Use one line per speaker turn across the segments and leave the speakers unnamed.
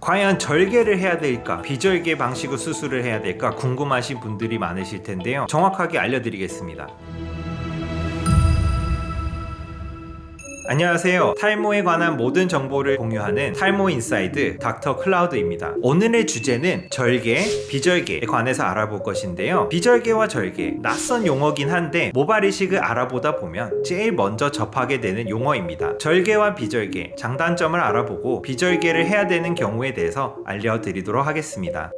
과연 절개를 해야 될까, 비절개 방식으로 수술을 해야 될까 궁금하신 분들이 많으실 텐데요. 정확하게 알려드리겠습니다. 안녕하세요. 탈모에 관한 모든 정보를 공유하는 탈모인사이드 닥터 클라우드입니다. 오늘의 주제는 절개, 비절개에 관해서 알아볼 것인데요. 비절개와 절개, 낯선 용어긴 한데 모발 이식을 알아보다 보면 제일 먼저 접하게 되는 용어입니다. 절개와 비절개, 장단점을 알아보고 비절개를 해야 되는 경우에 대해서 알려드리도록 하겠습니다.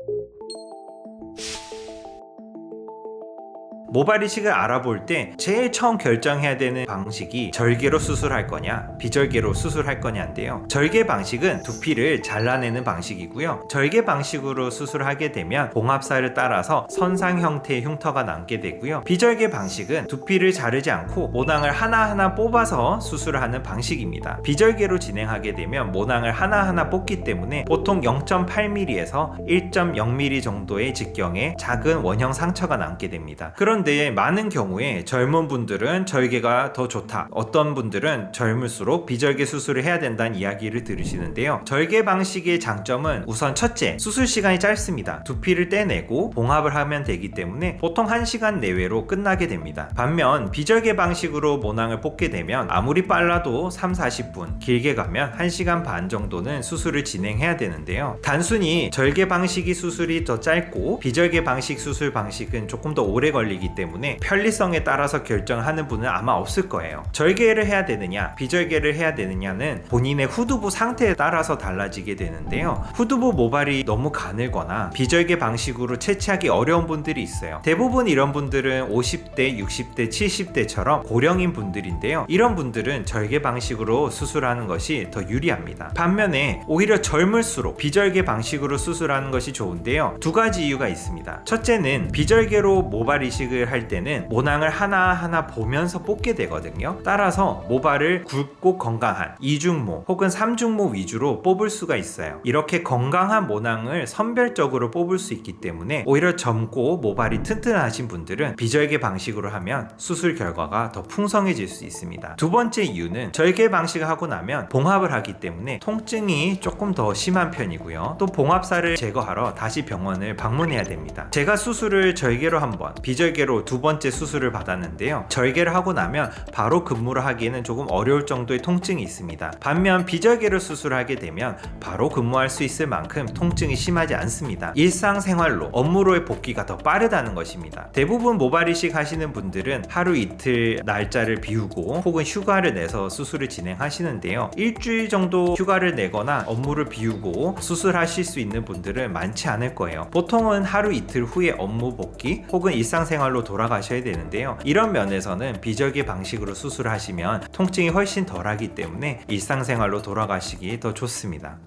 모발 이식을 알아볼 때 제일 처음 결정해야 되는 방식이 절개로 수술할 거냐 비절개로 수술할 거냐인데요. 절개 방식은 두피를 잘라내는 방식이고요. 절개 방식으로 수술하게 되면 봉합사를 따라서 선상 형태의 흉터가 남게 되고요. 비절개 방식은 두피를 자르지 않고 모낭을 하나하나 뽑아서 수술을 하는 방식입니다. 비절개로 진행하게 되면 모낭을 하나하나 뽑기 때문에 보통 0.8mm에서 1.0mm 정도의 직경에 작은 원형 상처가 남게 됩니다. 그런데 많은 경우에 젊은 분들은 절개가 더 좋다, 어떤 분들은 젊을수록 비절개 수술을 해야 된다는 이야기를 들으시는데요. 절개 방식의 장점은 우선 첫째, 수술 시간이 짧습니다. 두피를 떼내고 봉합을 하면 되기 때문에 보통 1시간 내외로 끝나게 됩니다. 반면 비절개 방식으로 모낭을 뽑게 되면 아무리 빨라도 3-40분, 길게 가면 1시간 반 정도는 수술을 진행해야 되는데요. 단순히 절개 방식이 수술이 더 짧고 비절개 방식 수술 방식은 조금 더 오래 걸리기 때문에 편리성에 따라서 결정하는 분은 아마 없을 거예요. 절개를 해야 되느냐 비절개를 해야 되느냐는 본인의 후두부 상태에 따라서 달라지게 되는데요. 후두부 모발이 너무 가늘거나 비절개 방식으로 채취하기 어려운 분들이 있어요. 대부분 이런 분들은 50대, 60대, 70대처럼 고령인 분들인데요. 이런 분들은 절개 방식으로 수술하는 것이 더 유리합니다. 반면에 오히려 젊을수록 비절개 방식으로 수술하는 것이 좋은데요. 두 가지 이유가 있습니다. 첫째는 비절개로 모발 이식을 할 때는 모낭을 하나하나 보면서 뽑게 되거든요. 따라서 모발을 굵고 건강한 이중모 혹은 삼중모 위주로 뽑을 수가 있어요. 이렇게 건강한 모낭을 선별적으로 뽑을 수 있기 때문에 오히려 젊고 모발이 튼튼하신 분들은 비절개 방식으로 하면 수술 결과가 더 풍성해질 수 있습니다. 두 번째 이유는 절개 방식을 하고 나면 봉합을 하기 때문에 통증이 조금 더 심한 편이고요. 또 봉합사를 제거하러 다시 병원을 방문해야 됩니다. 제가 수술을 절개로 한 번, 비절개로 두 번째 수술을 받았는데요. 절개를 하고 나면 바로 근무를 하기에는 조금 어려울 정도의 통증이 있습니다. 반면 비절개로 수술하게 되면 바로 근무할 수 있을 만큼 통증이 심하지 않습니다. 일상생활로 업무로의 복귀가 더 빠르다는 것입니다. 대부분 모발 이식 하시는 분들은 하루 이틀 날짜를 비우고 혹은 휴가를 내서 수술을 진행하시는데요. 일주일 정도 휴가를 내거나 업무를 비우고 수술하실 수 있는 분들은 많지 않을 거예요. 보통은 하루 이틀 후에 업무 복귀 혹은 일상생활로 돌아가셔야 되는데요. 이런 면에서는 비절개 방식으로 수술하시면 통증이 훨씬 덜하기 때문에 일상생활로 돌아가시기 더 좋습니다.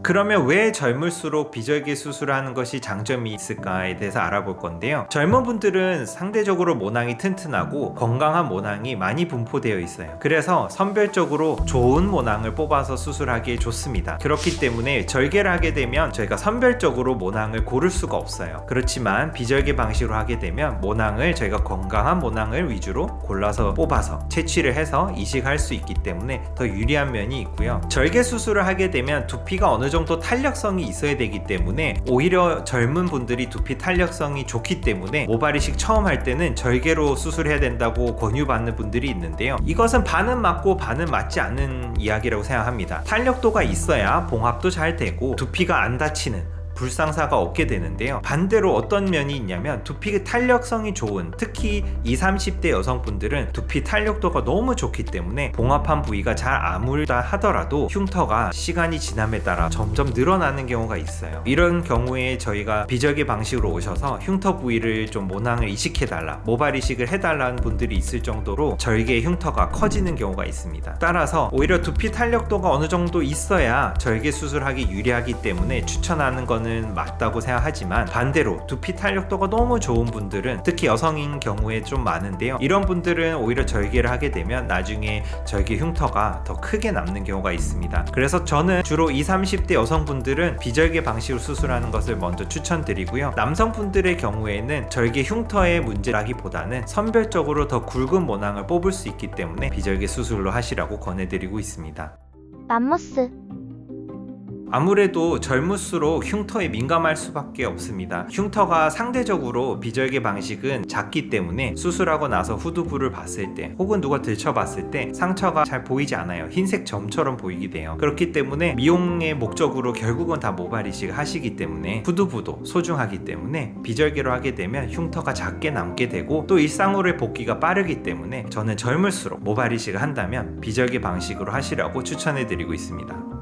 그러면 왜 젊을수록 비절개 수술하는 것이 장점이 있을까에 대해서 알아볼 건데요. 젊은 분들은 상대적으로 모낭이 튼튼하고 건강한 모낭이 많이 분포되어 있어요. 그래서 선별적으로 좋은 모낭을 뽑아서 수술하기에 좋습니다. 그렇기 때문에 절개를 하게 되면 저희가 선별적으로 모낭을 고를 수가 없어요. 그렇지만 비절개 방식으로 하게 되면 모낭을 저희가 건강한 모낭을 위주로 골라서 뽑아서 채취를 해서 이식할 수 있기 때문에 더 유리한 면이 있고요. 절개 수술을 하게 되면 두피가 어느 정도 탄력성이 있어야 되기 때문에 오히려 젊은 분들이 두피 탄력성이 좋기 때문에 모발 이식 처음 할 때는 절개로 수술해야 된다고 권유받는 분들이 있는데요. 이것은 반은 맞고 반은 맞지 않는 이야기라고 생각합니다. 탄력도가 있어야 봉합도 잘 되고 두피가 안 다치는 불상사가 없게 되는데요. 반대로 어떤 면이 있냐면 두피 탄력성이 좋은 특히 20, 30대 여성분들은 두피 탄력도가 너무 좋기 때문에 봉합한 부위가 잘 아물다 하더라도 흉터가 시간이 지남에 따라 점점 늘어나는 경우가 있어요. 이런 경우에 저희가 비절개 방식으로 오셔서 흉터 부위를 좀 모낭을 이식해달라, 모발 이식을 해달라는 분들이 있을 정도로 절개의 흉터가 커지는 경우가 있습니다. 따라서 오히려 두피 탄력도가 어느 정도 있어야 절개 수술하기 유리하기 때문에 추천하는 거는 저는 맞다고 생각하지만, 반대로 두피 탄력도가 너무 좋은 분들은, 특히 여성인 경우에 좀 많은데요, 이런 분들은 오히려 절개를 하게 되면 나중에 절개 흉터가 더 크게 남는 경우가 있습니다. 그래서 저는 주로 20, 30대 여성분들은 비절개 방식으로 수술하는 것을 먼저 추천드리고요, 남성분들의 경우에는 절개 흉터의 문제라기보다는 선별적으로 더 굵은 모낭을 뽑을 수 있기 때문에 비절개 수술로 하시라고 권해드리고 있습니다.
맘모스.
아무래도 젊을수록 흉터에 민감할 수밖에 없습니다. 흉터가 상대적으로 비절개 방식은 작기 때문에 수술하고 나서 후두부를 봤을 때, 혹은 누가 들춰봤을 때 상처가 잘 보이지 않아요. 흰색 점처럼 보이게 돼요. 그렇기 때문에 미용의 목적으로 결국은 다 모발 이식을 하시기 때문에 후두부도 소중하기 때문에 비절개로 하게 되면 흉터가 작게 남게 되고, 또 일상으로의 복귀가 빠르기 때문에 저는 젊을수록 모발 이식을 한다면 비절개 방식으로 하시라고 추천해 드리고 있습니다.